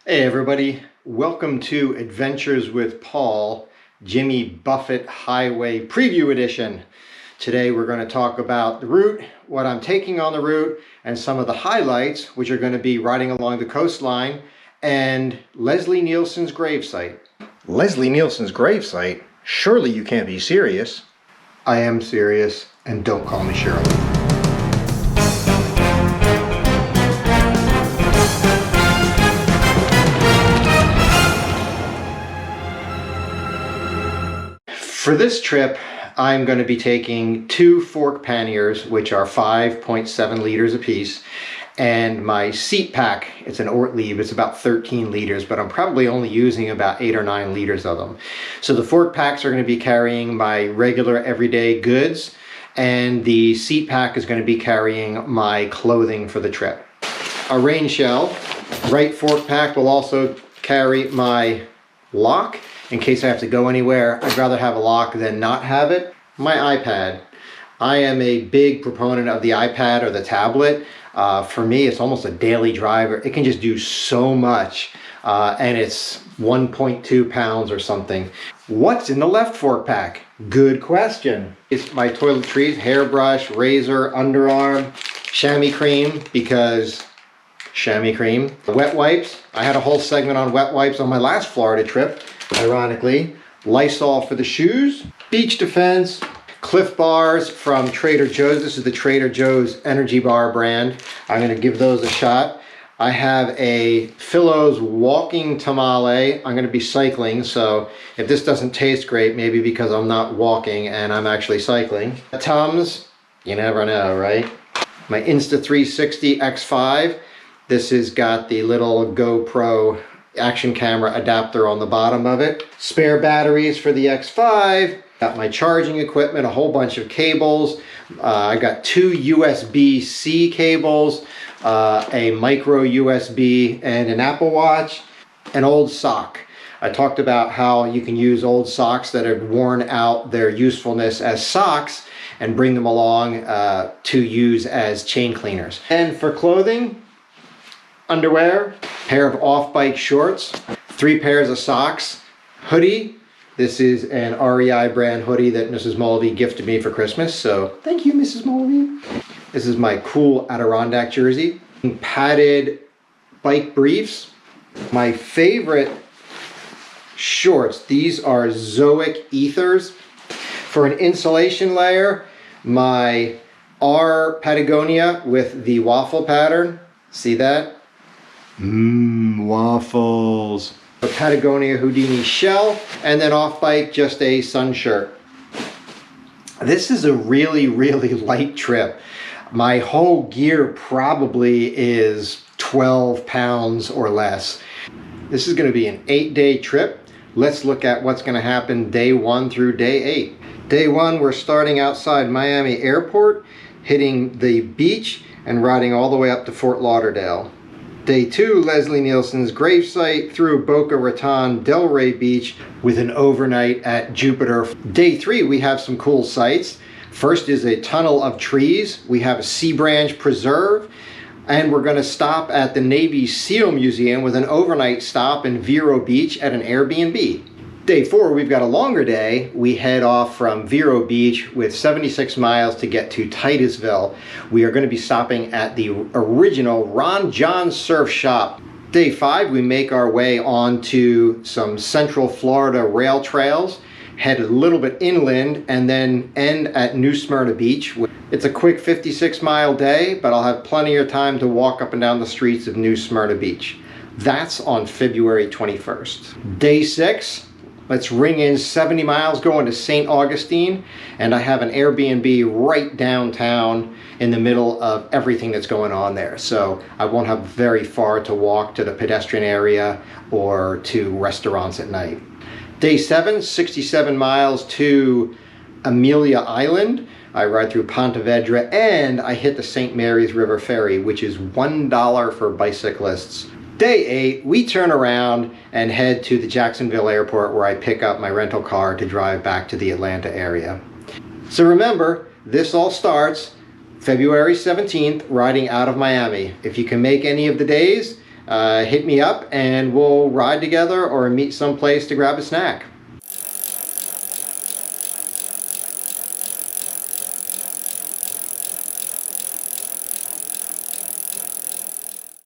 Hey everybody, welcome to Adventures with Paul, Jimmy Buffett Highway Preview Edition. Today we're going to talk about the route, what I'm taking on the route, and some of the highlights, which are going to be riding along the coastline, and Leslie Nielsen's gravesite. Leslie Nielsen's gravesite? Surely you can't be serious. I am serious, and don't call me Shirley. For this trip, I'm going to be taking two fork panniers, which are 5.7 liters apiece, and my seat pack. It's an Ortlieb. It's about 13 liters, but I'm probably only using about 8 or 9 liters of them. So the fork packs are going to be carrying my regular everyday goods, and the seat pack is going to be carrying my clothing for the trip. A rain shell. Right fork pack will also carry my lock. In case I have to go anywhere, I'd rather have a lock than not have it. My iPad. I am a big proponent of the iPad or the tablet. For me, it's almost a daily driver. It can just do so much, and it's 1.2 pounds or something. What's in the left fork pack? Good question. It's my toiletries, hairbrush, razor, underarm, chamois cream, because chamois cream. Wet wipes. I had a whole segment on wet wipes on my last Florida trip. Ironically, Lysol for the shoes, beach defense, Cliff bars from Trader Joe's. This is the Trader Joe's energy bar brand. I'm going to give those a shot. I have a Philo's walking tamale. I'm going to be cycling, so if this doesn't taste great, maybe because I'm not walking and I'm actually cycling. Tums, you never know, right? My Insta360 X5. This has got the little GoPro action camera adapter on the bottom of it. Spare batteries for the X5. Got my charging equipment, a whole bunch of cables. I got 2 USB-C cables, a micro USB, and an Apple Watch, an old sock. I talked about how you can use old socks that have worn out their usefulness as socks and bring them along to use as chain cleaners. And for clothing, underwear, pair of off-bike shorts, 3 pairs of socks, hoodie. This is an REI brand hoodie that Mrs. Mulvey gifted me for Christmas, so thank you, Mrs. Mulvey. This is my cool Adirondack jersey. Padded bike briefs. My favorite shorts, these are Zoic Ethers. For an insulation layer, my R Patagonia with the waffle pattern. See that? Waffles. A Patagonia Houdini shell, and then off-bike, just a sun shirt. This is a really, really light trip. My whole gear probably is 12 pounds or less. This is going to be an 8-day trip. Let's look at what's going to happen day 1 through day 8. Day 1, we're starting outside Miami Airport, hitting the beach, and riding all the way up to Fort Lauderdale. Day 2, Leslie Nielsen's gravesite through Boca Raton, Delray Beach with an overnight at Jupiter. Day 3, we have some cool sights. First is a tunnel of trees. We have a Sea Branch Preserve, and we're going to stop at the Navy SEAL Museum with an overnight stop in Vero Beach at an Airbnb. Day 4, we've got a longer day. We head off from Vero Beach with 76 miles to get to Titusville. We are going to be stopping at the original Ron John Surf Shop. Day 5, we make our way on to some Central Florida rail trails, head a little bit inland, and then end at New Smyrna Beach. It's a quick 56-mile day, but I'll have plenty of time to walk up and down the streets of New Smyrna Beach. That's on February 21st. Day 6, let's ring in 70 miles going to St. Augustine, and I have an Airbnb right downtown in the middle of everything that's going on there. So I won't have very far to walk to the pedestrian area or to restaurants at night. Day 7, 67 miles to Amelia Island. I ride through Ponte Vedra, and I hit the St. Mary's River Ferry, which is $1 for bicyclists. Day 8, we turn around and head to the Jacksonville Airport, where I pick up my rental car to drive back to the Atlanta area. So remember, this all starts February 17th, riding out of Miami. If you can make any of the days, hit me up and we'll ride together or meet someplace to grab a snack.